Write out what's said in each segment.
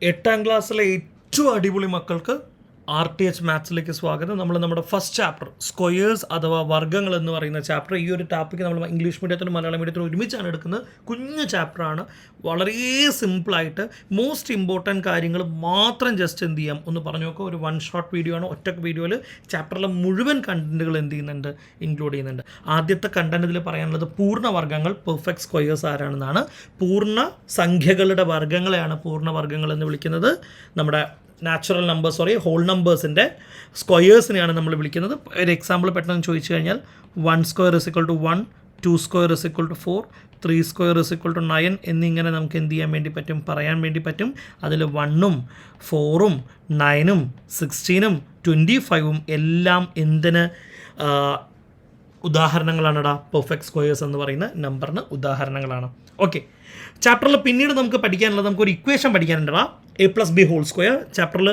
എട്ടാം ക്ലാസ്സിലെ ഏറ്റവും അടിപൊളി മക്കൾക്ക് RTH മാത്സിലേക്ക് സ്വാഗതം. നമ്മുടെ ഫസ്റ്റ് ചാപ്റ്റർ സ്ക്വയേഴ്സ് അഥവാ വർഗ്ഗങ്ങൾ എന്ന് പറയുന്ന ചാപ്റ്റർ, ഈ ഒരു ടോപ്പിക്ക് നമ്മൾ ഇംഗ്ലീഷ് മീഡിയത്തിനും മലയാളം മീഡിയത്തിനും ഒരുമിച്ചാണ് എടുക്കുന്നത്. കുഞ്ഞു ചാപ്റ്ററാണ്, വളരെ സിമ്പിളായിട്ട് മോസ്റ്റ് ഇമ്പോർട്ടൻറ്റ് കാര്യങ്ങൾ മാത്രം ജസ്റ്റ് എന്ത് ചെയ്യാം ഒന്ന് പറഞ്ഞു നോക്കുക. ഒരു വൺ ഷോട്ട് വീഡിയോ ആണ്. ഒറ്റ വീഡിയോയിൽ ചാപ്റ്ററിലെ മുഴുവൻ കണ്ടൻറ്റുകൾ എന്ത് ചെയ്യുന്നുണ്ട്, ഇൻക്ലൂഡ് ചെയ്യുന്നുണ്ട്. ആദ്യത്തെ കണ്ടൻറ്റ് ഇതിൽ പറയാനുള്ളത് പൂർണ്ണവർഗ്ഗങ്ങൾ, പെർഫെക്റ്റ് സ്ക്വയേഴ്സ് ആരാണെന്നാണ്. പൂർണ്ണ സംഖ്യകളുടെ വർഗ്ഗങ്ങളെയാണ് പൂർണ്ണവർഗ്ഗങ്ങൾ എന്ന് വിളിക്കുന്നത്. നമ്മുടെ നാച്ചുറൽ നമ്പേഴ്സ് ഹോൾ നമ്പേഴ്സിൻ്റെ സ്ക്വയേഴ്സിനെയാണ് നമ്മൾ വിളിക്കുന്നത്. ഒരു എക്സാമ്പിൾ പെട്ടെന്ന് ചോദിച്ചു കഴിഞ്ഞാൽ 1 square is equal to 1, 2 square is equal to 4, 3 square is equal to 9 എന്നിങ്ങനെ നമുക്ക് എന്ത് ചെയ്യാൻ വേണ്ടി പറ്റും, പറയാൻ വേണ്ടി പറ്റും. അതിൽ 1ഉം 4ഉം 9ഉം 16ഉം 25ഉം എല്ലാം എന്തിന് ഉദാഹരണങ്ങളാണെടാ, പെർഫെക്റ്റ് സ്ക്വയേഴ്സ് എന്ന് പറയുന്ന നമ്പറിന് ഉദാഹരണങ്ങളാണ്. ഓക്കെ, ചാപ്റ്ററിൽ പിന്നീട് നമുക്ക് പഠിക്കാനുള്ളത്, നമുക്കൊരു ഇക്വേഷൻ പഠിക്കാനുണ്ടടാ, a+b ഹോൾ സ്ക്വയർ. ചാപ്റ്ററിൽ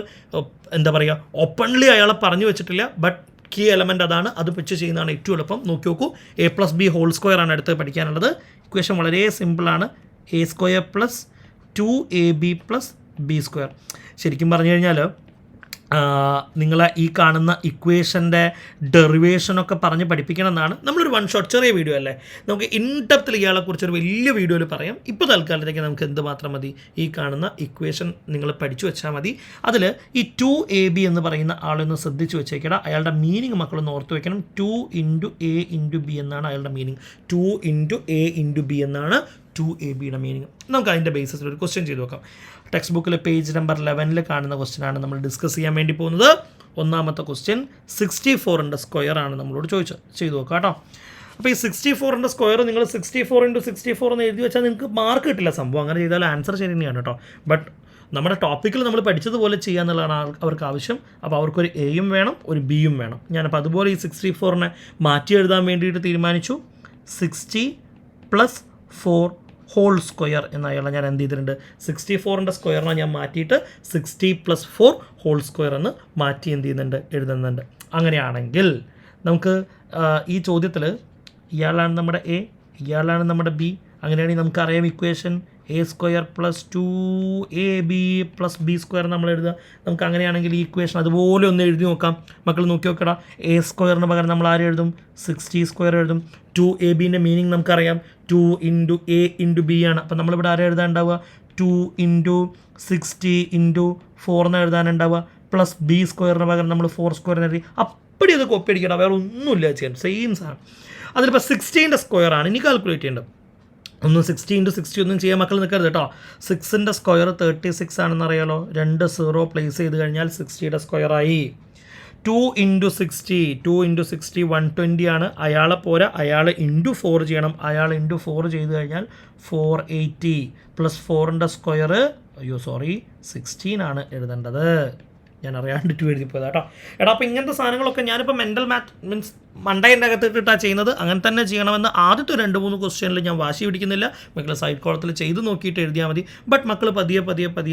എന്താ പറയുക, ഓപ്പൺലി അയാളെ പറഞ്ഞു വെച്ചിട്ടില്ല, ബട്ട് കീ എലമെൻ്റ് അതാണ്. അത് വെച്ച് ചെയ്യുന്നതാണ് ഏറ്റവും എളുപ്പം. നോക്കി നോക്കൂ, a+b ഹോൾ സ്ക്വയർ ആണ് അടുത്ത് പഠിക്കാനുള്ളത്. ഇക്വേഷൻ വളരെ സിമ്പിളാണ്. a square plus 2ab plus b square. ശരിക്കും പറഞ്ഞു കഴിഞ്ഞാൽ നിങ്ങളെ ഈ കാണുന്ന ഇക്വേഷൻ്റെ ഡെറിവേഷനൊക്കെ പറഞ്ഞ് പഠിപ്പിക്കണം എന്നാണ്. നമ്മളൊരു വൺ ഷോട്ട് ചെറിയ വീഡിയോ അല്ലേ, നമുക്ക് ഇൻഡെപ്തിൽ ഇയാളെക്കുറിച്ചൊരു വലിയ വീഡിയോയിൽ പറയാം. ഇപ്പോൾ തൽക്കാലത്തേക്ക് നമുക്ക് എന്ത് മാത്രം മതി, ഈ കാണുന്ന ഇക്വേഷൻ നിങ്ങൾ പഠിച്ചു വെച്ചാൽ മതി. അതിൽ ഈ 2ab എന്ന് പറയുന്ന ആളൊന്ന് ശ്രദ്ധിച്ച് വെച്ചേക്കണം. അയാളുടെ മീനിങ് മക്കളൊന്ന് ഓർത്ത് വെക്കണം. 2 × a × b എന്നാണ് അയാളുടെ മീനിങ്. 2 × a × b എന്നാണ് 2ab മീനിങ്. നമുക്ക് അതിൻ്റെ ബേസിസിൽ ഒരു ക്വസ്റ്റ്യൻ ചെയ്ത് നോക്കാം. ടെക്സ്റ്റ് ബുക്കിൽ പേജ് നമ്പർ 11 കാണുന്ന ക്വസ്റ്റ്യനാണ് നമ്മൾ ഡിസ്കസ് ചെയ്യാൻ വേണ്ടി പോകുന്നത്. ഒന്നാമത്തെ ക്വസ്റ്റ്യൻ 64ൻ്റെ സ്ക്വയർ ആണ് നമ്മളോട് ചെയ്തു നോക്കാം കേട്ടോ. അപ്പോൾ ഈ 64ൻ്റെ സ്ക്വയർ നിങ്ങൾ 64 × 64 എന്ന് എഴുതി വെച്ചാൽ നിങ്ങൾക്ക് മാർക്ക് കിട്ടില്ല. സംഭവം അങ്ങനെ ചെയ്താൽ ആൻസർ ശരി തന്നെയാണ് കേട്ടോ. ബട്ട് നമ്മുടെ ടോപ്പിക്കിൽ നമ്മൾ പഠിച്ചതുപോലെ ചെയ്യുക എന്നുള്ളതാണ് അവർക്ക് ആവശ്യം. അപ്പോൾ അവർക്കൊരു എയും വേണം, ഒരു ബിയും വേണം. ഞാനപ്പോൾ അതുപോലെ ഈ 64നെ മാറ്റി എഴുതാൻ വേണ്ടിയിട്ട് തീരുമാനിച്ചു. 60 + 4 ഹോൾ സ്ക്വയർ എന്നയാളെ ഞാൻ എന്ത് ചെയ്തിട്ടുണ്ട്, 64ൻ്റെ സ്ക്വയറിനെ ഞാൻ മാറ്റിയിട്ട് 60 + 4 ഹോൾ സ്ക്വയർ എന്ന് മാറ്റി എന്ത് ചെയ്യുന്നുണ്ട്, എഴുതുന്നുണ്ട്. അങ്ങനെയാണെങ്കിൽ നമുക്ക് ഈ ചോദ്യത്തിൽ ഇയാളാണ് നമ്മുടെ എ, ഇയാളാണ് നമ്മുടെ ബി. അങ്ങനെയാണെങ്കിൽ നമുക്കറിയാം equation a square plus 2ab plus b square നമ്മൾ എഴുതുക. നമുക്ക് അങ്ങനെയാണെങ്കിൽ ഈ ഇക്വേഷൻ അതുപോലെ ഒന്ന് എഴുതി നോക്കാം. മക്കൾ നോക്കി നോക്കടാ, a സ്ക്വയറിന് പകരം നമ്മൾ ആരും എഴുതും, 60 സ്ക്വയർ എഴുതും. 2ab മീനിങ് നമുക്കറിയാം, 2 × a × b ആണ്. അപ്പം നമ്മളിവിടെ ആരും എഴുതാനുണ്ടാവുക, 2 × 60 × 4 എന്ന് എഴുതാനുണ്ടാവുക. പ്ലസ് b സ്ക്വയറിന് പകരം നമ്മൾ 4 സ്ക്വയർ എഴുതി. അപ്പടി അത് കോപ്പി അടിക്കണം, വേറെ ഒന്നുമില്ല ചെയ്യാൻ, സെയിം സാധനം. അതിലിപ്പോൾ 60ൻ്റെ സ്ക്വയർ ആണ് ഇനി കാൽക്കുലേറ്റ് ചെയ്യേണ്ടത്. ഒന്നും 60 × 60 ഒന്നും ചെയ്യാൻ മക്കൾ നിൽക്കരുത് കേട്ടോ. 6ൻ്റെ സ്ക്വയർ 36 ആണെന്ന് അറിയാലോ. 2 0 പ്ലേസ് ചെയ്ത് കഴിഞ്ഞാൽ 60യുടെ സ്ക്വയറായി. 2 × 60 120 ആണ്. അയാളെ പോരാ, അയാൾ × 4 ചെയ്യണം. അയാൾ × 4 ചെയ്ത് കഴിഞ്ഞാൽ 480 പ്ലസ് 4ൻ്റെ സ്ക്വയർ 16 ആണ് എഴുതേണ്ടത്. ഞാൻ അറിയാണ്ട് 2 എഴുതിപ്പോയത് കേട്ടോ. എടാ, അപ്പോൾ ഇങ്ങനത്തെ സാധനങ്ങളൊക്കെ ഞാനിപ്പോൾ മെൻ്റൽ മാത്ത് മീൻസ് മണ്ടേൻ്റെ അകത്ത് ഇട്ടിട്ടാണ് ചെയ്യുന്നത്. അങ്ങനെ തന്നെ ചെയ്യണമെന്ന് ആദ്യത്തെ 2-3 ക്വസ്റ്റ്യനിൽ ഞാൻ വാശി പിടിക്കുന്നില്ല. മക്കൾ സൈഡ് കോളത്തിൽ ചെയ്ത് നോക്കിയിട്ട് എഴുതിയാൽ മതി. ബട്ട് മക്കൾ പതിയെ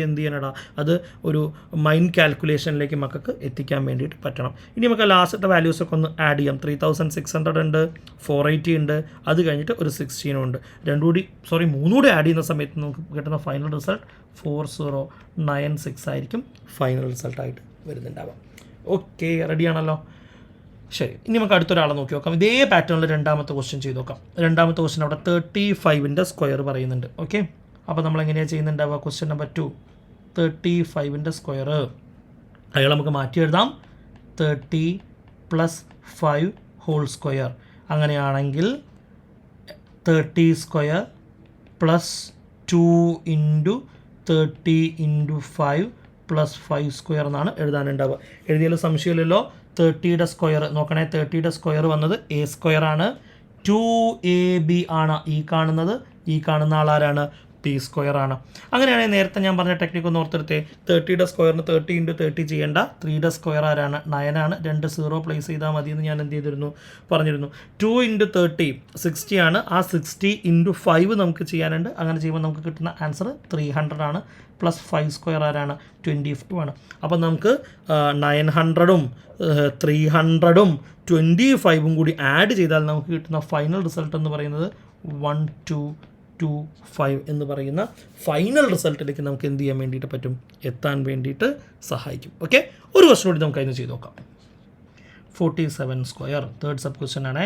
എന്ത് ചെയ്യണടാ, അത് ഒരു മൈൻഡ് കാൽക്കുലേഷനിലേക്ക് മക്കൾക്ക് എത്തിക്കാൻ വേണ്ടിയിട്ട് പറ്റണം. ഇനി നമുക്ക് ലാസ്റ്റത്തെ വാല്യൂസൊക്കെ ഒന്ന് ആഡ് ചെയ്യാം. 3600 ഉണ്ട്, 480 ഉണ്ട്, അത് കഴിഞ്ഞിട്ട് ഒരു 16 ഉണ്ട്. 3 കൂടി ആഡ് ചെയ്യുന്ന സമയത്ത് നമുക്ക് കിട്ടുന്ന ഫൈനൽ റിസൾട്ട് 4096 ആയിരിക്കും ഫൈനൽ റിസൾട്ടായിട്ട് വരുന്നുണ്ടാവാം. ഓക്കെ, റെഡിയാണല്ലോ. ശരി, ഇനി നമുക്ക് അടുത്തൊരാളെ നോക്കി നോക്കാം. ഇതേ പാറ്റേണിൽ രണ്ടാമത്തെ ക്വസ്റ്റ്യൻ ചെയ്ത് നോക്കാം. രണ്ടാമത്തെ ക്വസ്റ്റ്യൻ അവിടെ 35ൻ്റെ സ്ക്വയർ പറയുന്നുണ്ട്. ഓക്കെ, അപ്പോൾ നമ്മൾ എങ്ങനെയാണ് ചെയ്യുന്നുണ്ടാവുക, ക്വസ്റ്റ്യൻ നമ്പർ 2 35ൻ്റെ സ്ക്വയർ അയാൾ നമുക്ക് മാറ്റി എഴുതാം. 30 + 5 ഹോൾ സ്ക്വയർ. അങ്ങനെയാണെങ്കിൽ 30 സ്ക്വയർ പ്ലസ് 2 × 30 × 5 + 5 സ്ക്വയർ എന്നാണ് എഴുതാനുണ്ടാവുക. എഴുതിയാലും സംശയമില്ലല്ലോ. 30യുടെ സ്ക്വയർ നോക്കണേ, 30യുടെ സ്ക്വയർ വന്നത് a സ്ക്വയർ ആണ്. 2ab ആണ് ഈ കാണുന്ന ആളാരാണ്, p സ്ക്വയർ ആണ്. അങ്ങനെയാണെങ്കിൽ നേരത്തെ ഞാൻ പറഞ്ഞ ടെക്നിക്ക് ഒന്ന് ഓർത്തെടുത്തേ. 30യുടെ സ്ക്വയറിന് 30 × 30 ചെയ്യേണ്ട. 3യുടെ സ്ക്വയർ ആരാണ്, 9 ആണ്. 2 0 പ്ലേസ് ചെയ്താൽ മതി എന്ന് ഞാൻ എന്ത് ചെയ്തിരുന്നു, പറഞ്ഞിരുന്നു. 2 × 30 60 ആണ്. ആ 60 × 5 നമുക്ക് ചെയ്യാനുണ്ട്. അങ്ങനെ ചെയ്യുമ്പോൾ നമുക്ക് കിട്ടുന്ന ആൻസർ 300 ആണ്. പ്ലസ് 5 സ്ക്വയർ ആരാണ്, 22 ആണ്. അപ്പം നമുക്ക് 900ഉം 300ഉം 25ഉം കൂടി ആഡ് ചെയ്താൽ നമുക്ക് കിട്ടുന്ന ഫൈനൽ റിസൾട്ട് എന്ന് പറയുന്നത് 12 5 എന്ന് പറയുന്ന ഫൈനൽ റിസൾട്ടിലേക്ക് നമുക്ക് എന്ത് ചെയ്യാൻ വേണ്ടിയിട്ട് പറ്റും, എത്താൻ വേണ്ടിയിട്ട് സഹായിക്കും. ഓക്കെ, ഒരു ക്വസ്റ്റൻ കൂടി നമുക്ക് അതിന് ചെയ്ത് നോക്കാം. 47 സ്ക്വയർ തേർഡ് സബ് ക്വസ്റ്റ്യൻ ആണ്.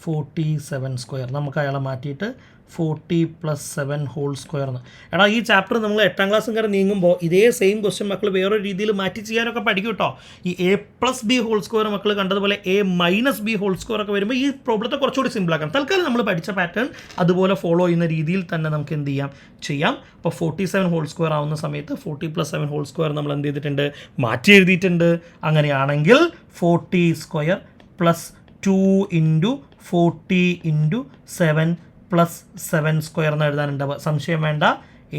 47 സ്ക്വയർ നമുക്ക് അയാളെ മാറ്റിയിട്ട് 40 + 7 ഹോൾ സ്ക്വയർ എന്ന്. എടാ ഈ ചാപ്റ്റർ നമ്മൾ 8ാം ക്ലാസ്സും കയറി നീങ്ങുമ്പോൾ ഇതേ സെയിം ക്വസ്റ്റ്യൻ മക്കൾ വേറൊരു രീതിയിൽ മാറ്റി ചെയ്യാനൊക്കെ പഠിക്കും കേട്ടോ. ഈ A+B ഹോൾ സ്ക്വയർ മക്കൾ കണ്ടതുപോലെ A-B ഹോൾ സ്ക്വയർ ഒക്കെ വരുമ്പോൾ ഈ പ്രോബ്ലത്തെ കുറച്ചുകൂടി സിമ്പിളാക്കാം. തൽക്കാലം നമ്മൾ പഠിച്ച പാറ്റേൺ അതുപോലെ ഫോളോ ചെയ്യുന്ന രീതിയിൽ തന്നെ നമുക്ക് എന്ത് ചെയ്യാം. അപ്പോൾ 47 ഹോൾ സ്ക്വയർ ആവുന്ന സമയത്ത് 40 + 7 ഹോൾ സ്ക്വയർ നമ്മൾ എന്ത് ചെയ്തിട്ടുണ്ട്, മാറ്റി എഴുതിയിട്ടുണ്ട്. അങ്ങനെയാണെങ്കിൽ 40 സ്ക്വയർ + 2 × 40 × 7 + 7 സ്ക്വയർ എന്ന് എഴുതാനുണ്ടാവുക. സംശയം വേണ്ട,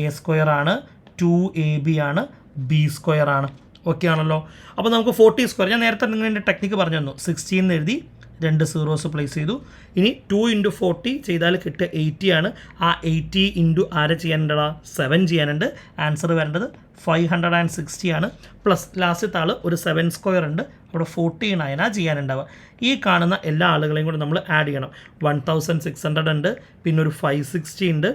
A സ്ക്വയർ ആണ്, 2AB ആണ്, B സ്ക്വയർ ആണ്. ഓക്കെ ആണല്ലോ. അപ്പോൾ നമുക്ക് 40 സ്ക്വയർ, ഞാൻ നേരത്തെ നിങ്ങളുടെ ടെക്നിക്ക് പറഞ്ഞു തന്നു. 16 എന്ന് എഴുതി 2 സീറോസ് പ്ലേസ് ചെയ്തു. ഇനി 2 × 40 ചെയ്താൽ കിട്ടുക 80 ആണ്. ആ 80 × ആരെ ചെയ്യാനുണ്ടടാ, 7 ചെയ്യാനുണ്ട്. ആൻസർ വരേണ്ടത് 560 ആണ്. പ്ലസ് ലാസ്റ്റത്തെ ആൾ ഒരു 7 സ്ക്വയർ ഉണ്ട്, അവിടെ 49 ചെയ്യാനുണ്ടാവുക. ഈ കാണുന്ന എല്ലാ ആളുകളെയും കൂടെ നമ്മൾ ആഡ് ചെയ്യണം. 1600 ഉണ്ട്, പിന്നെ ഒരു 560 ഉണ്ട്,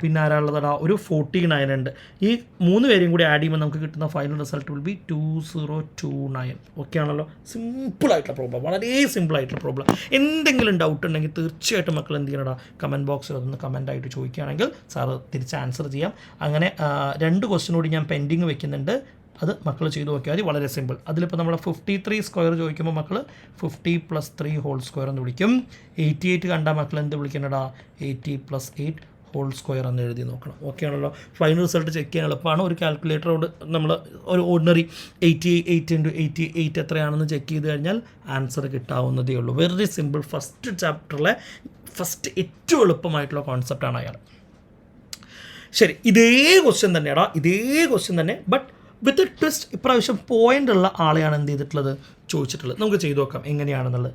പിന്നെ ആരാളുള്ളതാ ഒരു 49 ഉണ്ട്. ഈ 3 പേരെയും കൂടി ആഡ് ചെയ്യുമ്പോൾ നമുക്ക് കിട്ടുന്ന final result will be 2029. Okay ആണല്ലോ. സിമ്പിളായിട്ടുള്ള പ്രോബ്ലം, വളരെ സിമ്പിളായിട്ടുള്ള പ്രോബ്ലം. എന്തെങ്കിലും ഡൗട്ട് ഉണ്ടെങ്കിൽ തീർച്ചയായിട്ടും മക്കൾ എന്ത് ചെയ്യണടാ, കമൻറ്റ് ബോക്സിൽ അതൊന്ന് കമൻറ്റായിട്ട് ചോദിക്കുകയാണെങ്കിൽ സാറ് തിരിച്ച് ആൻസർ ചെയ്യാം. അങ്ങനെ 2 ക്വസ്റ്റ്യൻ കൂടി ഞാൻ പെൻഡിങ് വെക്കുന്നുണ്ട്, അത് മക്കൾ ചെയ്ത് നോക്കിയാൽ മതി. വളരെ സിമ്പിൾ. അതിലിപ്പോൾ നമ്മൾ 53 സ്ക്വയർ ചോദിക്കുമ്പോൾ മക്കൾ 50 + 3 ഹോൾ സ്ക്വയർ എന്ന് വിളിക്കും. 88 കണ്ടാൽ മക്കൾ എന്ത് വിളിക്കണടാ, 80 + 8 ഹോൾ സ്ക്വയർ എന്ന് എഴുതി നോക്കണം. ഓക്കെ ആണല്ലോ. ഫൈനൽ റിസൾട്ട് ചെക്ക് ചെയ്യാൻ എളുപ്പമാണ്. ഒരു കാൽക്കുലേറ്ററോട് നമ്മൾ ഒരു ഓർഡിനറി 88 × 88 എത്രയാണെന്ന് ചെക്ക് ചെയ്ത് കഴിഞ്ഞാൽ ആൻസർ കിട്ടാവുന്നതേ ഉള്ളൂ. Very simple. ഫസ്റ്റ് ചാപ്റ്ററിലെ ഏറ്റവും എളുപ്പമായിട്ടുള്ള കോൺസെപ്റ്റാണ് അയാൾ. ശരി, ഇതേ ക്വസ്റ്റ്യൻ തന്നെയാടാ, ഇതേ ക്വസ്റ്റ്യൻ തന്നെ, ബട്ട് വിത്ത് ട്വിസ്റ്റ്. ഇപ്രാവശ്യം പോയിൻ്റ് ഉള്ള ആളെയാണ് എന്ത് ചെയ്തിട്ടുള്ളത്, ചോദിച്ചിട്ടുള്ളത്. നമുക്ക് ചെയ്തു നോക്കാം എങ്ങനെയാണെന്നുള്ളത്.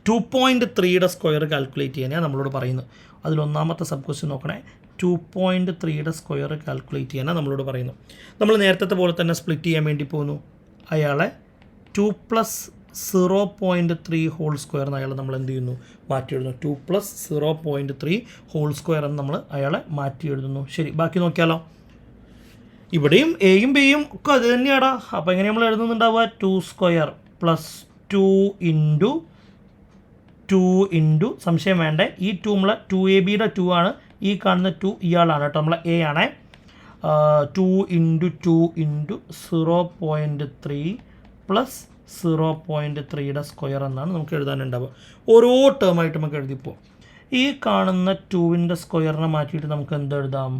2.3യുടെ സ്ക്വയർ കാൽക്കുലേറ്റ് ചെയ്യാനാണ് നമ്മളോട് പറയുന്നത്. അതിലൊന്നാമത്തെ സബ് ക്വസ്റ്റ്യൻ നോക്കണേ. 2.3യുടെ സ്ക്വയർ കാൽക്കുലേറ്റ് ചെയ്യാനാണ് നമ്മളോട് പറയുന്നു. നമ്മൾ നേരത്തെ പോലെ തന്നെ സ്പ്ലിറ്റ് ചെയ്യാൻ വേണ്ടി പോകുന്നു. അയാളെ 2 + 0.3 ഹോൾ സ്ക്വയർ എന്ന് അയാൾ നമ്മൾ എന്ത് ചെയ്യുന്നു, മാറ്റി എഴുതുന്നു. 2 + 0.3 ഹോൾ സ്ക്വയർ എന്ന് നമ്മൾ അയാളെ മാറ്റി എഴുതുന്നു. ശരി, ബാക്കി നോക്കിയാലോ. ഇവിടെയും എയും ബിയും ഒക്കെ അത് തന്നെയാടാ. അപ്പോൾ എങ്ങനെ നമ്മൾ എഴുതുന്നുണ്ടാവുക, 2 സ്ക്വയർ + 2 × സംശയം വേണ്ടേ, ഈ 2 നമ്മളെ 2AB-യുടെ 2 ആണ്, ഈ കാണുന്ന 2 ഇയാളാണ് കേട്ടോ, നമ്മളെ A ആണ്. 2 × 2 × 0.3 + 0.3യുടെ സ്ക്വയർ എന്നാണ് നമുക്ക് എഴുതാനുണ്ടാവുക. ഓരോ ടേമായിട്ട് നമുക്ക് എഴുതിപ്പോൾ ഈ കാണുന്ന 2ൻ്റെ സ്ക്വയറിനെ മാറ്റിയിട്ട് നമുക്ക് എന്തെഴുതാം,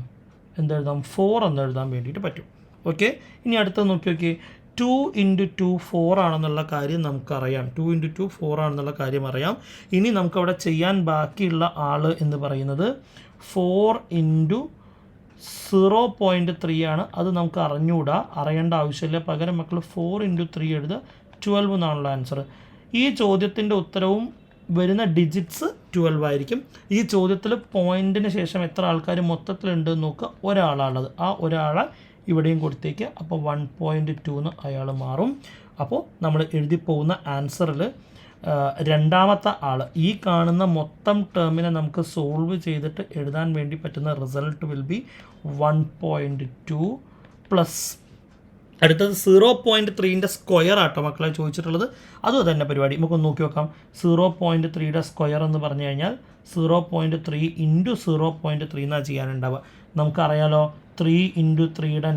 4 എന്ന് എഴുതാൻ വേണ്ടിയിട്ട് പറ്റും. ഓക്കെ, ഇനി അടുത്തത് നോക്കി നോക്കി. 2 × 2 4 ആണെന്നുള്ള കാര്യം നമുക്കറിയാം. 2 × 2 4 ആണെന്നുള്ള കാര്യം അറിയാം. ഇനി നമുക്കവിടെ ചെയ്യാൻ ബാക്കിയുള്ള ആൾ എന്ന് പറയുന്നത് 4 × 0.3 ആണ്. അത് നമുക്ക് അറിയേണ്ട ആവശ്യമില്ല. പകരം മക്കൾ 4 × 3 എഴുതുക. 12 എന്നാണല്ലോ ആൻസർ. ഈ ചോദ്യത്തിൻ്റെ ഉത്തരവും വരുന്ന ഡിജിറ്റ്സ് 12 ആയിരിക്കും. ഈ ചോദ്യത്തിൽ പോയിൻറ്റിന് ശേഷം എത്ര ആൾക്കാർ മൊത്തത്തിലുണ്ട് നോക്കുക. ഒരാളാണുള്ളത്, ആ ഒരാളെ ഇവിടെയും കൊടുത്തേക്ക്. അപ്പോൾ 1.2 എന്ന് അയാൾ മാറും. അപ്പോൾ നമ്മൾ എഴുതി പോകുന്ന ആൻസറിൽ രണ്ടാമത്തെ ആൾ, ഈ കാണുന്ന മൊത്തം ടേമിനെ നമുക്ക് സോൾവ് ചെയ്തിട്ട് എഴുതാൻ വേണ്ടി പറ്റുന്ന റിസൾട്ട് വിൽ ബി 1.2 പ്ലസ് അടുത്തത് 0.3ൻ്റെ സ്ക്വയർ ആട്ടോ മക്കളെ ചോദിച്ചിട്ടുള്ളത്. അതും തന്നെ പരിപാടി നമുക്കൊന്ന് നോക്കി നോക്കാം. 0.3യുടെ സ്ക്വയർ എന്ന് പറഞ്ഞു കഴിഞ്ഞാൽ 0.3 × 0.3 എന്നാണ് ചെയ്യാനുണ്ടാവുക. നമുക്കറിയാലോ 3 × 3യുടെ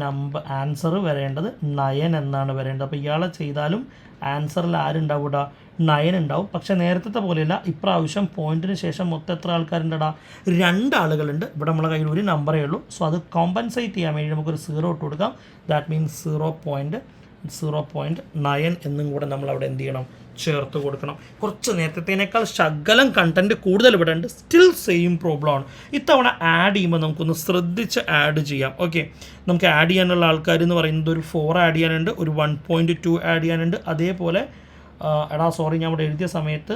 ആൻസർ വരേണ്ടത് 9 എന്നാണ് വരേണ്ടത്. അപ്പോൾ ഇയാളെ ചെയ്താലും ആൻസറിൽ ആരുണ്ടാവൂടാ, 9 ഉണ്ടാവും. പക്ഷേ നേരത്തെ പോലെയല്ല, ഇപ്രാവശ്യം പോയിൻറ്റിന് ശേഷം മൊത്തം എത്ര ആൾക്കാരുണ്ടടാ, 2 ആളുകളുണ്ട്. ഇവിടെ നമ്മളെ കയ്യിൽ ഒരു നമ്പറേ ഉള്ളൂ. സോ അത് കോമ്പൻസേറ്റ് ചെയ്യാൻ വേണ്ടി നമുക്കൊരു 0 ഇട്ട് കൊടുക്കാം. ദാറ്റ് മീൻസ് 0.9 എന്നും കൂടെ നമ്മളവിടെ എന്ത് ചെയ്യണം, ചേർത്ത് കൊടുക്കണം. കുറച്ച് നേരത്തേനേക്കാൾ ശകലം കണ്ടൻറ്റ് കൂടുതൽ ഇവിടെ ഉണ്ട്. സ്റ്റിൽ സെയിം പ്രോബ്ലമാണ്. ഇത്തവണ ആഡ് ചെയ്യുമ്പോൾ നമുക്കൊന്ന് ശ്രദ്ധിച്ച് ആഡ് ചെയ്യാം. ഓക്കെ, നമുക്ക് ആഡ് ചെയ്യാനുള്ള ആൾക്കാർ എന്ന് പറയുന്നത് ഒരു 4 ആഡ് ചെയ്യാനുണ്ട്, ഒരു 1.2 ആഡ് ചെയ്യാനുണ്ട്. അതേപോലെ ഞാൻ ഇവിടെ എഴുതിയ സമയത്ത്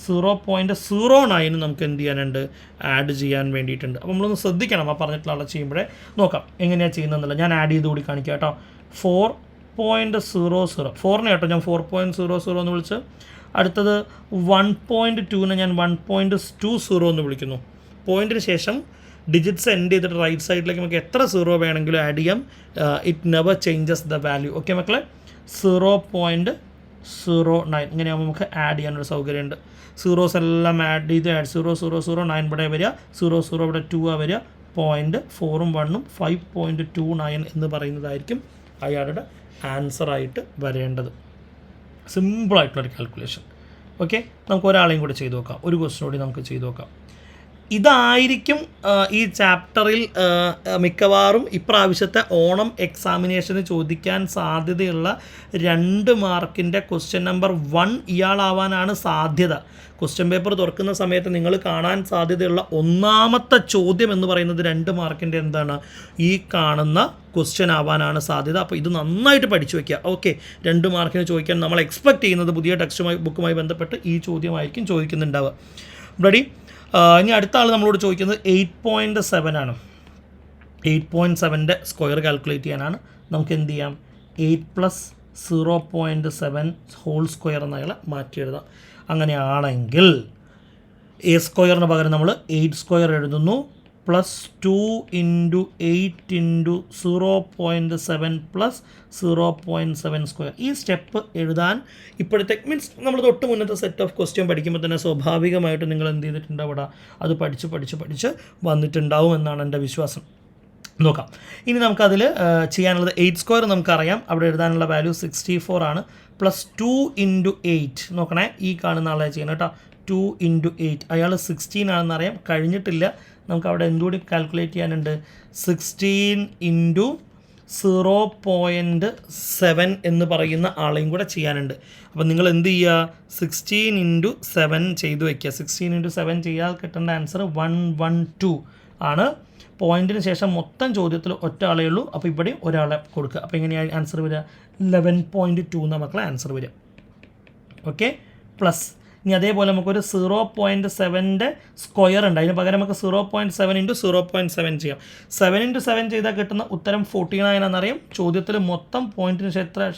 0.09 നമുക്ക് എന്ത് ചെയ്യാനുണ്ട്, ആഡ് ചെയ്യാൻ വേണ്ടിയിട്ടുണ്ട്. അപ്പോൾ നമ്മളൊന്ന് ശ്രദ്ധിക്കണം. ആ പറഞ്ഞിട്ടുള്ള ആളെ ചെയ്യുമ്പോഴേ നോക്കാം എങ്ങനെയാണ് ചെയ്യുന്നതെന്നല്ല. ഞാൻ ആഡ് ചെയ്ത് കൂടി കാണിക്കാം കേട്ടോ. 4.00 4നെ കേട്ടോ ഞാൻ 4.00 എന്ന് വിളിച്ച് അടുത്തത് 1.2നെ ഞാൻ 1.20 എന്ന് വിളിക്കുന്നു. പോയിൻറ്റിന് ശേഷം ഡിജിറ്റ്സ് എൻഡ് ചെയ്തിട്ട് റൈറ്റ് സൈഡിലേക്ക് നമുക്ക് എത്ര സീറോ വേണമെങ്കിലും ആഡ് ചെയ്യാം. It never changes the value. Okay മക്കളെ, 0.09 ഇങ്ങനെയാകുമ്പോൾ നമുക്ക് ആഡ് ചെയ്യാനൊരു സൗകര്യമുണ്ട്. സീറോസ് എല്ലാം ആഡ് ചെയ്ത് 0.009 ഇവിടെ വരിക, 0.0 ഇവിടെ 2 വരിക, 0.4ഉം 1ഉം 5.29 എന്ന് പറയുന്നതായിരിക്കും അയാളുടെ ആൻസറായിട്ട് വരേണ്ടത്. സിമ്പിളായിട്ടുള്ളൊരു കാൽക്കുലേഷൻ. ഓക്കെ, നമുക്ക് ഒരാളെയും കൂടി ചെയ്ത് നോക്കാം, ഒരു ക്വസ്റ്റ്യൻ കൂടി നമുക്ക് ചെയ്ത് നോക്കാം. ഇതായിരിക്കും ഈ ചാപ്റ്ററിൽ മിക്കവാറും ഇപ്രാവശ്യത്തെ ഓണം എക്സാമിനേഷന് ചോദിക്കാൻ സാധ്യതയുള്ള 2 മാർക്കിൻ്റെ ക്വസ്റ്റ്യൻ നമ്പർ 1 ഇയാളാവാനാണ് സാധ്യത. ക്വസ്റ്റ്യൻ പേപ്പർ തുറക്കുന്ന സമയത്ത് നിങ്ങൾ കാണാൻ സാധ്യതയുള്ള ഒന്നാമത്തെ ചോദ്യം എന്ന് പറയുന്നത് 2 മാർക്കിൻ്റെ എന്താണ്, ഈ കാണുന്ന ക്വസ്റ്റ്യൻ ആവാനാണ് സാധ്യത. അപ്പോൾ ഇത് നന്നായിട്ട് പഠിച്ചു വയ്ക്കുക. ഓക്കെ, 2 മാർക്കിന് ചോദിക്കാൻ നമ്മൾ എക്സ്പെക്റ്റ് ചെയ്യുന്നത് പുതിയ ടെക്സ്റ്റുമായി ബുക്കുമായി ബന്ധപ്പെട്ട് ഈ ചോദ്യമായിരിക്കും ചോദിക്കുന്നുണ്ടാവുക. റെഡി? ഇനി അടുത്ത ആൾ നമ്മളോട് ചോദിക്കുന്നത് 8.7 ആണ്. 8.7ൻ്റെ സ്ക്വയർ കാൽക്കുലേറ്റ് ചെയ്യാനാണ്. നമുക്ക് എന്ത് ചെയ്യാം, 8 + 0.7 ഹോൾ സ്ക്വയർ എന്നയാളെ മാറ്റി എഴുതാം. അങ്ങനെയാണെങ്കിൽ എ സ്ക്വയറിന് പകരം നമ്മൾ 8 സ്ക്വയർ എഴുതുന്നു, +2 × 8 × 0.7 + 0.7 സ്ക്വയർ. ഈ സ്റ്റെപ്പ് എഴുതാൻ ഇപ്പോഴത്തെ മീൻസ് നമ്മൾ തൊട്ട് മുന്നത്തെ സെറ്റ് ഓഫ് ക്വസ്റ്റ്യൻ പഠിക്കുമ്പോൾ തന്നെ സ്വാഭാവികമായിട്ട് നിങ്ങൾ എന്ത് ചെയ്തിട്ടുണ്ട്, അവിടെ അത് പഠിച്ച് വന്നിട്ടുണ്ടാവും എന്നാണ് എൻ്റെ വിശ്വാസം. നോക്കാം. ഇനി നമുക്കതിൽ ചെയ്യാനുള്ളത് 8 സ്ക്വയർ നമുക്കറിയാം, അവിടെ എഴുതാനുള്ള വാല്യൂ 64 ആണ്. +2 × 8 നോക്കണേ, ഈ കാണുന്ന ആളെ ചെയ്യണം കേട്ടോ. 2 × 8 അയാൾ 16 ആണെന്നറിയാം, കഴിഞ്ഞിട്ടില്ല. നമുക്ക് അവിടെ എന്തുകൂടി കാൽക്കുലേറ്റ് ചെയ്യാനുണ്ട്, 16 × 0.7 എന്ന് പറയുന്ന ആളെയും കൂടെ ചെയ്യാനുണ്ട്. അപ്പോൾ നിങ്ങൾ എന്ത് ചെയ്യുക, 16 × 7 ചെയ്ത് വയ്ക്കുക. 16 × 7 ചെയ്യാൻ കിട്ടേണ്ട ആൻസർ 112 ആണ്. പോയിൻറ്റിന് ശേഷം മൊത്തം ചോദ്യത്തിൽ ഒറ്റ ആളേ ഉള്ളൂ, അപ്പോൾ ഇവിടെ ഒരാളെ കൊടുക്കുക. അപ്പോൾ എങ്ങനെയാണ് ആൻസർ വരിക, 11.2 എന്ന മക്കളെ ആൻസർ വരിക. ഓക്കെ, പ്ലസ് ഇനി അതേപോലെ നമുക്കൊരു 0.7ൻ്റെ സ്ക്വയർ ഉണ്ട്, അതിന് പകരം നമുക്ക് 0.7 × 0.7 ചെയ്യാം. 7 × 7 ചെയ്താൽ കിട്ടുന്ന ഉത്തരം 49 എന്നറിയാം. ചോദ്യത്തിൽ മൊത്തം പോയിൻറ്റിന്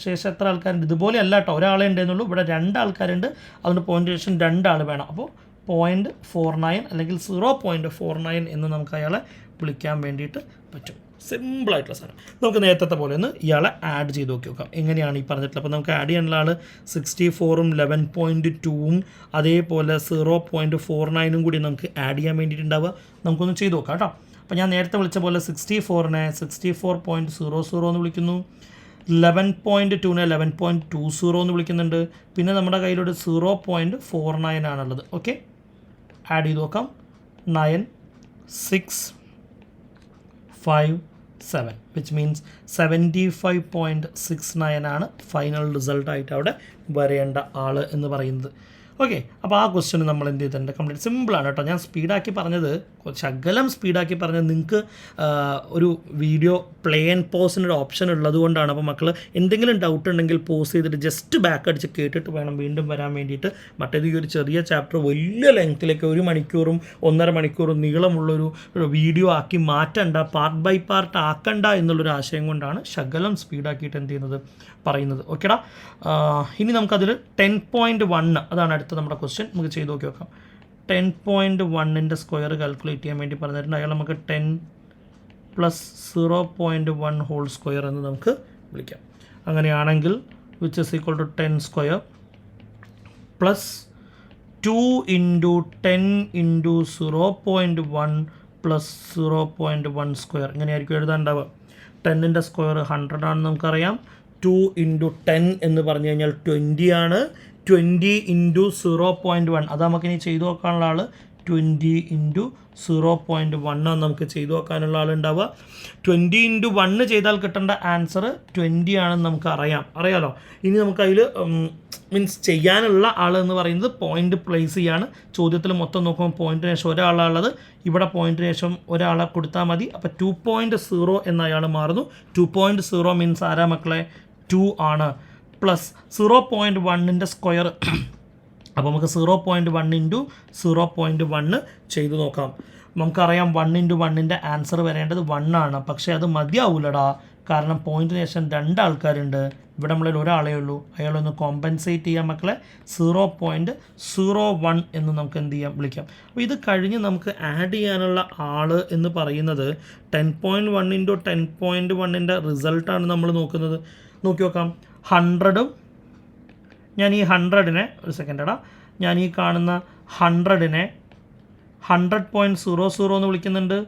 ശേഷം എത്ര ആൾക്കാരുണ്ട്, ഇതുപോലെ അല്ല കേട്ടോ, ഒരാളെ ഉണ്ടെന്നുള്ളൂ. ഇവിടെ 2 ആൾക്കാരുണ്ട്, അതുകൊണ്ട് പോയിൻറ്റിന് ശേഷം 2 ആൾ വേണം. അപ്പോൾ 0.49 അല്ലെങ്കിൽ 0.49 എന്ന് നമുക്ക് അയാളെ വിളിക്കാൻ വേണ്ടിയിട്ട് പറ്റും. സിമ്പിളായിട്ടുള്ള സാധനം. നമുക്ക് നേരത്തെ പോലെ ഒന്ന് ഇയാളെ ആഡ് ചെയ്ത് നോക്കാം എങ്ങനെയാണ് ഈ പറഞ്ഞിട്ടുള്ളത്. അപ്പോൾ നമുക്ക് ആഡ് ചെയ്യാനുള്ള ആൾ 64ഉം 11.2ഉം അതേപോലെ 0.49ഉം കൂടി നമുക്ക് ആഡ് ചെയ്യാൻ വേണ്ടിയിട്ടുണ്ടാവുക. നമുക്കൊന്ന് ചെയ്ത് നോക്കാം കേട്ടോ. അപ്പോൾ ഞാൻ നേരത്തെ വിളിച്ച പോലെ 64നെ 64.00 എന്ന് വിളിക്കുന്നു, 11.2നെ 11.20 എന്ന് വിളിക്കുന്നുണ്ട്. പിന്നെ നമ്മുടെ കയ്യിലൊരു 0.49 ആണുള്ളത്. ഓക്കെ, ആഡ് ചെയ്ത് നോക്കാം. 9 6 5 7 വിച്ച് മീൻസ് 75.69 ആണ് ഫൈനൽ റിസൾട്ടായിട്ട് അവിടെ വരേണ്ട ആൾ എന്ന് പറയുന്നത്. ഓക്കെ, അപ്പോൾ ആ ക്വസ്റ്റ്യൻ നമ്മൾ എന്ത് ചെയ്തിട്ടുണ്ട്, കംപ്ലീറ്റ് സിമ്പിളാണ് കേട്ടോ. ഞാൻ സ്പീഡാക്കി പറഞ്ഞത്, ശകലം സ്പീഡാക്കി പറഞ്ഞത് നിങ്ങൾക്ക് ഒരു വീഡിയോ പ്ലേ ആൻഡ് പോസിനൊരു ഓപ്ഷൻ ഉള്ളത് കൊണ്ടാണ്. അപ്പോൾ മക്കൾ എന്തെങ്കിലും ഡൗട്ട് ഉണ്ടെങ്കിൽ പോസ് ചെയ്തിട്ട് ജസ്റ്റ് ബാക്ക് അടിച്ച് കേട്ടിട്ട് വേണം വീണ്ടും വരാൻ വേണ്ടിയിട്ട്. മറ്റേത് ഈ ഒരു ചെറിയ ചാപ്റ്റർ വലിയ ലെങ്ത്തിലേക്ക് 1 മണിക്കൂറും 1.5 മണിക്കൂറും നീളമുള്ളൊരു വീഡിയോ ആക്കി മാറ്റണ്ട, പാർട്ട് ബൈ പാർട്ട് ആക്കണ്ട എന്നുള്ളൊരു ആശയം കൊണ്ടാണ് ശകലം സ്പീഡാക്കിയിട്ട് എന്ത് ചെയ്യുന്നത് പറയുന്നത്. ഓക്കേടാ, ഇനി നമുക്കതിൽ 10.1 അതാണ് അടുത്ത നമ്മുടെ ക്വസ്റ്റ്യൻ. നമുക്ക് ചെയ്ത് നോക്കാം. 10.1ൻ്റെ സ്ക്വയർ കാൽക്കുലേറ്റ് ചെയ്യാൻ വേണ്ടി പറഞ്ഞിട്ടുണ്ട്. അയാൾ നമുക്ക് 10 + 0.1 ഹോൾ സ്ക്വയർ എന്ന് നമുക്ക് വിളിക്കാം. അങ്ങനെയാണെങ്കിൽ which is equal to 10 square + 2 × 10 × 0.1 + 0.1 square. ഇങ്ങനെയായിരിക്കും എഴുതാനുണ്ടാവുക. 10ൻ്റെ സ്ക്വയർ 100 ആണെന്ന് നമുക്കറിയാം. 2 × 10 എന്ന് പറഞ്ഞു കഴിഞ്ഞാൽ 20 ആണ്. 20 × 0.1 അത് നമുക്കിനി ചെയ്തു നോക്കാനുള്ള ആൾ 20 × 0.1 നമുക്ക് ചെയ്തു നോക്കാനുള്ള ആളുണ്ടാവുക. 20 × 1 ചെയ്താൽ കിട്ടേണ്ട ആൻസർ 20 ആണെന്ന് നമുക്ക് അറിയാലോ. ഇനി നമുക്കതിൽ മീൻസ് ചെയ്യാനുള്ള ആൾ എന്ന് പറയുന്നത് പോയിൻ്റ് പ്ലേസ് ചെയ്യാണ്. ചോദ്യത്തിൽ മൊത്തം നോക്കുമ്പോൾ പോയിൻറ്റിന് ശേഷം ഒരാളുള്ളത്, ഇവിടെ പോയിൻറ്റിന് ശേഷം ഒരാളെ കൊടുത്താൽ മതി. അപ്പോൾ 2.0 എന്ന അയാൾ മാറുന്നു. 2.0 മീൻസ് ആരാ മക്കളെ, 2 ആണ്. പ്ലസ് 0.1ൻ്റെ സ്ക്വയർ, അപ്പോൾ നമുക്ക് 0.1 × 0.1 ചെയ്ത് നോക്കാം. നമുക്കറിയാം 1 × 1ൻ്റെ ആൻസർ വരേണ്ടത് 1 ആണ്. പക്ഷേ അത് മതിയാവില്ലടാ, കാരണം പോയിന്റിന് ശേഷം 2 ആൾക്കാരുണ്ട്, ഇവിടെ നമ്മളിൽ ഒരാളേ ഉള്ളൂ. അയാളൊന്ന് കോമ്പൻസേറ്റ് ചെയ്യാം മക്കളെ. 0.01 എന്ന് നമുക്ക് എന്ത് ചെയ്യാം, വിളിക്കാം. അപ്പോൾ ഇത് കഴിഞ്ഞ് നമുക്ക് ആഡ് ചെയ്യാനുള്ള ആൾ എന്ന് പറയുന്നത് 10.1 × 10.1ൻ്റെ റിസൾട്ടാണ് നമ്മൾ നോക്കുന്നത്. നോക്കി നോക്കാം. 100ഉം ഞാൻ ഈ 100നെ ഒരു സെക്കൻഡ് എടാ, ഞാൻ ഈ കാണുന്ന 100നെ 100.00 എന്ന് വിളിക്കുന്നുണ്ട്,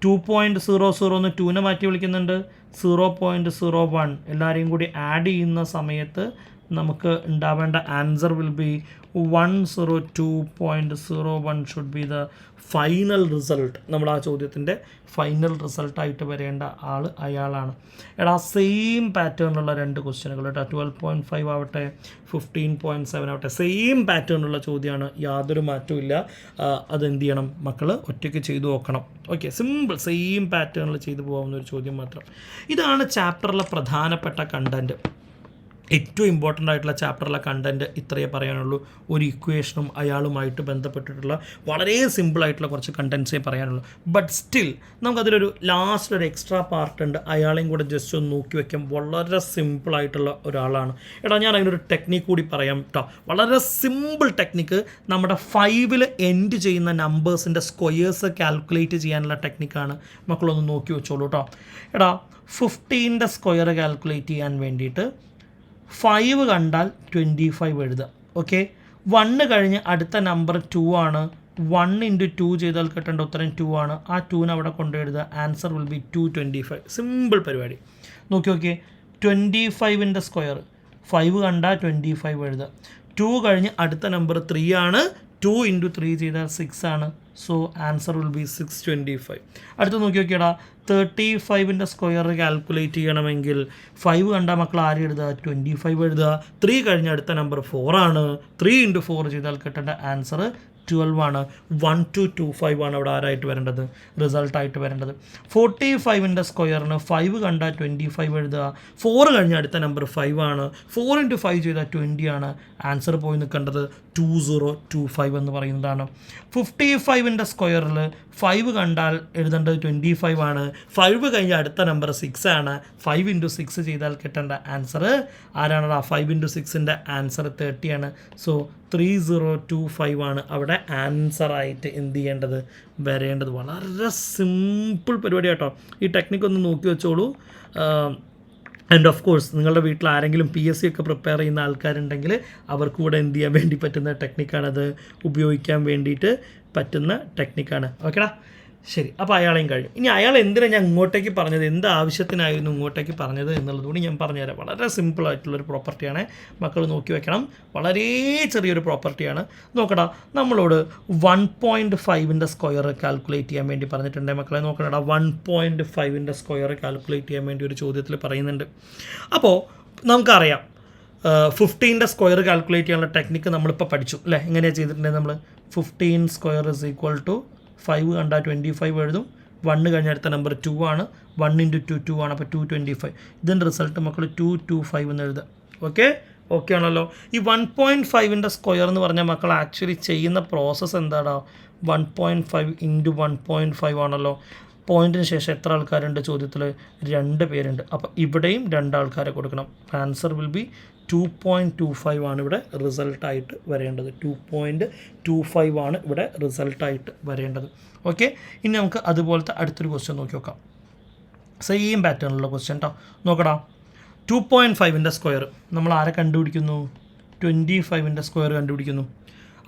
2.00 എന്ന് 2നെ മാറ്റി വിളിക്കുന്നുണ്ട്, 0.01 എല്ലാവരെയും കൂടി ആഡ് ചെയ്യുന്ന സമയത്ത് നമുക്ക് ഉണ്ടാവേണ്ട answer will be 102.01 should be the final result. നമ്മൾ ആ ചോദ്യത്തിൻ്റെ ഫൈനൽ റിസൾട്ടായിട്ട് വരേണ്ട ആൾ അയാളാണ്. എടാ സെയിം പാറ്റേണിലുള്ള 2 ക്വസ്റ്റ്യനുകൾ കേട്ടോ, 12.5 ആവട്ടെ 15.7 ആവട്ടെ, സെയിം പാറ്റേണിലുള്ള ചോദ്യമാണ്, യാതൊരു മാറ്റവും ഇല്ല. അതെന്ത് ചെയ്യണം മക്കൾ, ഒറ്റയ്ക്ക് ചെയ്തു നോക്കണം. ഓക്കെ, സിമ്പിൾ സെയിം പാറ്റേണിൽ ചെയ്തു പോകാവുന്ന ഒരു ചോദ്യം മാത്രം. ഇതാണ് ചാപ്റ്ററിലെ പ്രധാനപ്പെട്ട കണ്ടൻറ്റ്. ഏറ്റവും ഇമ്പോർട്ടൻ്റ് ആയിട്ടുള്ള ചാപ്റ്ററിലെ കണ്ടൻറ്റ് ഇത്രയേ പറയാനുള്ളൂ. ഒരു ഇക്വേഷനും അയാളുമായിട്ട് ബന്ധപ്പെട്ടിട്ടുള്ള വളരെ സിമ്പിളായിട്ടുള്ള കുറച്ച് കണ്ടൻറ്റ്സേ പറയാനുള്ളൂ. ബട്ട് സ്റ്റിൽ നമുക്കതിലൊരു ലാസ്റ്റ് ഒരു എക്സ്ട്രാ പാർട്ട് ഉണ്ട്, അയാളെയും കൂടെ ജസ്റ്റ് ഒന്ന് നോക്കി വയ്ക്കാം. വളരെ സിമ്പിളായിട്ടുള്ള ഒരാളാണ്. എടാ ഞാൻ അതിനൊരു ടെക്നിക്ക് കൂടി പറയാം കേട്ടോ. വളരെ സിമ്പിൾ ടെക്നിക്ക്, നമ്മുടെ 5ൽ എൻഡ് ചെയ്യുന്ന നമ്പേഴ്സിൻ്റെ സ്ക്വയേഴ്സ് കാൽക്കുലേറ്റ് ചെയ്യാനുള്ള ടെക്നിക്കാണ്. മക്കളൊന്ന് നോക്കി വെച്ചോളൂ കേട്ടോ. എടാ 15ൻ്റെ സ്ക്വയർ കാൽക്കുലേറ്റ് ചെയ്യാൻ വേണ്ടിയിട്ട് 5 കണ്ടാൽ 25 എഴുതുക. ഓക്കെ, 1 കഴിഞ്ഞ് അടുത്ത നമ്പർ 2 ആണ്. 1 × 2 ചെയ്താൽ കിട്ടേണ്ട ഉത്തരം 2 ആണ്. ആ 2നെ അവിടെ കൊണ്ട് എഴുതുക. Answer will B 225. സിമ്പിൾ പരിപാടി. നോക്കി നോക്കിയേ, 25ൻ്റെ സ്ക്വയർ 5 കണ്ടാൽ 25 എഴുതുക. 2 കഴിഞ്ഞ് അടുത്ത നമ്പർ 3 ആണ്. 2 × 3 ചെയ്താൽ 6 ആണ്. So answer will B 625. അടുത്ത് നോക്കി നോക്കിയടാ, 35ൻ്റെ സ്ക്വയർ കാൽക്കുലേറ്റ് ചെയ്യണമെങ്കിൽ 5 കണ്ടാൽ മക്കൾ ആര് എഴുതുക, 25 എഴുതുക. 3 കഴിഞ്ഞ അടുത്ത നമ്പർ 4 ആണ്. 3 × 4 ചെയ്താൽ കിട്ടേണ്ട ആൻസർ 12 ആണ്. 1225 ആണ് അവിടെ ആരായിട്ട് വരേണ്ടത്, റിസൾട്ടായിട്ട് വരേണ്ടത്. 45ൻ്റെ സ്ക്വയറിന് 5 കണ്ടാൽ 25 എഴുതുക. 4 കഴിഞ്ഞ അടുത്ത നമ്പർ 5 ആണ്. 4 × 5 ചെയ്താൽ 20 ആണ്. ആൻസർ പോയി നിൽക്കേണ്ടത് 2025 എന്ന് പറയുന്നതാണ്. 55ൻ്റെ സ്ക്വയറിൽ 5 കണ്ടാൽ എഴുതേണ്ടത് 25 ആണ്. 5 കഴിഞ്ഞ അടുത്ത നമ്പർ 6 ആണ്. 5 × 6 ചെയ്താൽ കിട്ടേണ്ട ആൻസർ ആരാണ്? 5 × 6ൻ്റെ ആൻസർ 30 ആണ്. സോ 3025 ആണ് അവിടെ ആൻസറായിട്ട് എന്ത് ചെയ്യേണ്ടത്, വരേണ്ടത്. വളരെ സിമ്പിൾ പരിപാടി കേട്ടോ. ഈ ടെക്നിക്ക് ഒന്ന് നോക്കി വെച്ചോളൂ. ആൻഡ് ഓഫ് കോഴ്സ് നിങ്ങളുടെ വീട്ടിൽ ആരെങ്കിലും PSC ഒക്കെ പ്രിപ്പയർ ചെയ്യുന്ന ആൾക്കാരുണ്ടെങ്കിൽ അവർക്ക് കൂടെ എന്ത് ചെയ്യാൻ വേണ്ടി പറ്റുന്ന ടെക്നിക്കാണത്, ഉപയോഗിക്കാൻ വേണ്ടിയിട്ട് പറ്റുന്ന ടെക്നിക്കാണ്. ഓക്കെടാ, ശരി. അപ്പോൾ അയാളെയും കഴിഞ്ഞു. ഇനി അയാൾ എന്തിനാണ് ഞാൻ ഇങ്ങോട്ടേക്ക് പറഞ്ഞത്, എന്ത് ആവശ്യത്തിനായിരുന്നു ഇങ്ങോട്ടേക്ക് പറഞ്ഞത് എന്നുള്ളത് കൂടി ഞാൻ പറഞ്ഞുതരാം. വളരെ സിമ്പിളായിട്ടുള്ളൊരു പ്രോപ്പർട്ടിയാണ്, മക്കൾ നോക്കി വെക്കണം. വളരെ ചെറിയൊരു പ്രോപ്പർട്ടിയാണ്. നോക്കടാ, നമ്മളോട് 1.5ൻ്റെ സ്ക്വയർ കാൽക്കുലേറ്റ് ചെയ്യാൻ വേണ്ടി പറഞ്ഞിട്ടുണ്ട് മക്കളെ. നോക്കണടാ, 1.5ൻ്റെ സ്ക്വയർ കാൽക്കുലേറ്റ് ചെയ്യാൻ വേണ്ടി ഒരു ചോദ്യത്തിൽ പറയുന്നുണ്ട്. അപ്പോൾ നമുക്കറിയാം 15ൻ്റെ സ്ക്വയർ കാൽക്കുലേറ്റ് ചെയ്യാനുള്ള ടെക്നിക്ക് നമ്മളിപ്പോൾ പഠിച്ചു അല്ലേ. എങ്ങനെയാണ് ചെയ്തിട്ടുണ്ടെങ്കിൽ നമ്മൾ 15 സ്ക്വയർ = 5 കണ്ടാൽ 25 എഴുതും. 1 കഴിഞ്ഞ അടുത്ത നമ്പർ 2 ആണ്. 1 × 2 2 ആണ്. അപ്പോൾ 225. ഇതിൻ്റെ റിസൾട്ട് മക്കൾ 225 എന്ന് എഴുതുക. ഓക്കെ ആണല്ലോ. ഈ 1.5ൻ്റെ സ്ക്വയർ എന്ന് പറഞ്ഞാൽ മക്കൾ ആക്ച്വലി ചെയ്യുന്ന പ്രോസസ്സ് എന്താടാ, 1.5 × 1.5 ആണല്ലോ. പോയിൻറ്റിന് ശേഷം എത്ര ആൾക്കാരുണ്ട് ചോദ്യത്തിൽ? 2 പേരുണ്ട്. അപ്പോൾ ഇവിടെയും 2 ആൾക്കാരെ കൊടുക്കണം. ആൻസർ വിൽ ബി 2.25 ആണ് ഇവിടെ റിസൾട്ടായിട്ട് വരേണ്ടത്. 2.25 ആണ് ഇവിടെ റിസൾട്ടായിട്ട് വരേണ്ടത്. ഓക്കെ, ഇനി നമുക്ക് അതുപോലത്തെ അടുത്തൊരു ക്വസ്റ്റ്യൻ നോക്കി നോക്കാം. സെയിം പാറ്റേണിലുള്ള ക്വസ്റ്റ്യൻ കേട്ടോ. നോക്കടാ, 2.5ൻ്റെ സ്ക്വയർ നമ്മൾ ആരെ കണ്ടുപിടിക്കുന്നു? 25ൻ്റെ സ്ക്വയർ കണ്ടുപിടിക്കുന്നു.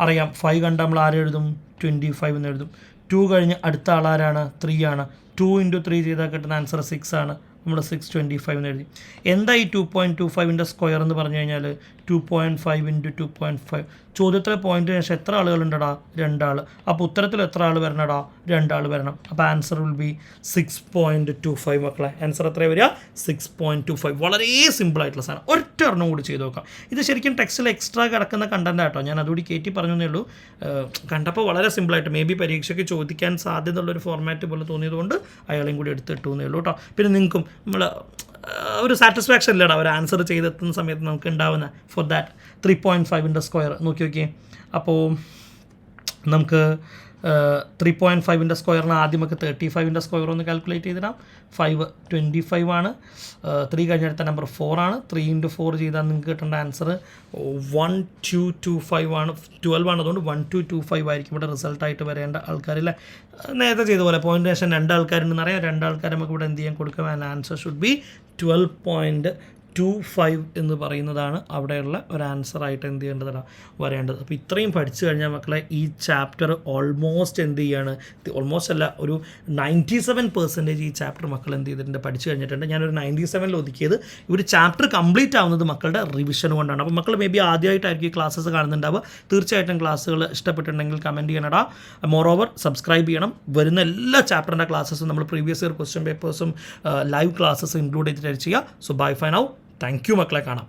അറിയാം 5 കണ്ടാൽ നമ്മൾ ആരെ എഴുതും? 25 എന്ന് എഴുതും. 2 കഴിഞ്ഞ് അടുത്ത ആളാരാണ്? 3 ആണ്. 2 × 3 ചെയ്താൽ കിട്ടുന്ന ആൻസർ 6 ആണ്. നമ്മൾ 625 എന്ന് എഴുതി. എന്താ ഈ 2.25ൻ്റെ സ്ക്വയർ എന്ന് പറഞ്ഞു കഴിഞ്ഞാൽ 2.5 × 2.5. ചോദ്യത്തിലെ പോയിൻറ്റിന് ശേഷം എത്ര ആളുകളുണ്ടടാ? 2 ആൾ. അപ്പോൾ ഉത്തരത്തിൽ എത്ര ആൾ വരണടാ? 2 ആൾ വരണം. അപ്പോൾ ആൻസർ വിൽ ബി 6.25 മക്കളെ. ആൻസർ എത്ര വരിക? 6.25. വളരെ സിമ്പിളായിട്ടുള്ള സാധനം. ഒറ്റ ഒരെണ്ണം കൂടി ചെയ്ത് നോക്കാം. ഇത് ശരിക്കും ടെക്സ്റ്റിൽ എക്സ്ട്രാ കിടക്കുന്ന കണ്ടന്റ് ആട്ടോ. ഞാൻ അതുകൂടി കയറ്റി പറഞ്ഞതേ ഉള്ളൂ. കണ്ടപ്പോൾ വളരെ സിമ്പിളായിട്ട് മേ ബി പരീക്ഷയ്ക്ക് ചോദിക്കാൻ സാധ്യതയുള്ളൊരു ഫോർമാറ്റ് പോലെ തോന്നിയതുകൊണ്ട് അയാളെയും കൂടി എടുത്തിട്ടു എന്നേ ഉള്ളൂ കേട്ടോ. പിന്നെ നിങ്ങൾക്കും നമ്മൾ ഒരു സാറ്റിസ്ഫാക്ഷൻ ഇല്ലടാ ഒരു ആൻസർ ചെയ്തെത്തുന്ന സമയത്ത് നമുക്ക് ഉണ്ടാവുന്ന. ഫോർ ദാറ്റ് 3.5ൻ്റെ സ്ക്വയർ നോക്കി നോക്കിയേ. അപ്പോൾ നമുക്ക് 3.5 സ്ക്വയറിന് ആദ്യമൊക്കെ 35 സ്ക്വയർ ഒന്ന് കാൽക്കുലേറ്റ് ചെയ്തിടാം. 5 25 ആണ്. 3 കഴിഞ്ഞടുത്ത നമ്പർ 4 ആണ്. 3 × 4 ചെയ്താൽ നിങ്ങൾക്ക് കിട്ടേണ്ട ആൻസർ 1225 ആണ്. 12 ആണ്. അതുകൊണ്ട് 1225 ആയിരിക്കും ഇവിടെ റിസൾട്ടായിട്ട് വരേണ്ട ആൾക്കാരില്ല. നേരത്തെ ചെയ്ത പോലെ പോയിൻറ്റേഷൻ 2 ആൾക്കാരുണ്ടെന്ന് അറിയാം. 2 ആൾക്കാർ നമുക്ക് ഇവിടെ എന്ത് ചെയ്യാൻ കൊടുക്കാം. ആൻഡ് ആൻസർ ഷുഡ് ബി 12.25 എന്ന് പറയുന്നതാണ് അവിടെയുള്ള ഒരു ആൻസറായിട്ട് എന്ത് ചെയ്യേണ്ടതാണ് വരേണ്ടത്. അപ്പോൾ ഇത്രയും പഠിച്ചു കഴിഞ്ഞാൽ മക്കളെ ഈ ചാപ്റ്റർ ഓൾമോസ്റ്റ് എന്ത് ചെയ്യാണ്, ഓൾമോസ്റ്റ് അല്ല, ഒരു 97% ഈ ചാപ്റ്റർ മക്കൾ എന്ത് ചെയ്തിട്ടുണ്ട്, പഠിച്ചു കഴിഞ്ഞിട്ടുണ്ട്. ഞാനൊരു 97 ഒതുക്കിയത് ഈ ഒരു ചാപ്റ്റർ കംപ്ലീറ്റ് ആവുന്നത് മക്കളുടെ റിവിഷൻ കൊണ്ടാണ്. അപ്പോൾ മക്കൾ മേ ബി ആദ്യമായിട്ടായിരിക്കും ഈ ക്ലാസ്സസ് കാണുന്നുണ്ടാവുക. തീർച്ചയായിട്ടും ക്ലാസ്സുകൾ ഇഷ്ടപ്പെട്ടിട്ടുണ്ടെങ്കിൽ കമൻറ്റ് ചെയ്യണടാ. മോറോവർ സബ്സ്ക്രൈബ് ചെയ്യണം. വരുന്ന എല്ലാ ചാപ്റ്ററിൻ്റെ ക്ലാസ്സസും നമ്മൾ പ്രീവിയസ് ഇയർ ക്വസ്റ്റ്യൻ പേപ്പേഴ്സും ലൈവ് ക്ലാസ്സസ് ഇൻക്ലൂഡ് ചെയ്തിട്ട് ചെയ്യുക. So bye for now. Thank you മക്കളെ, കാണാം.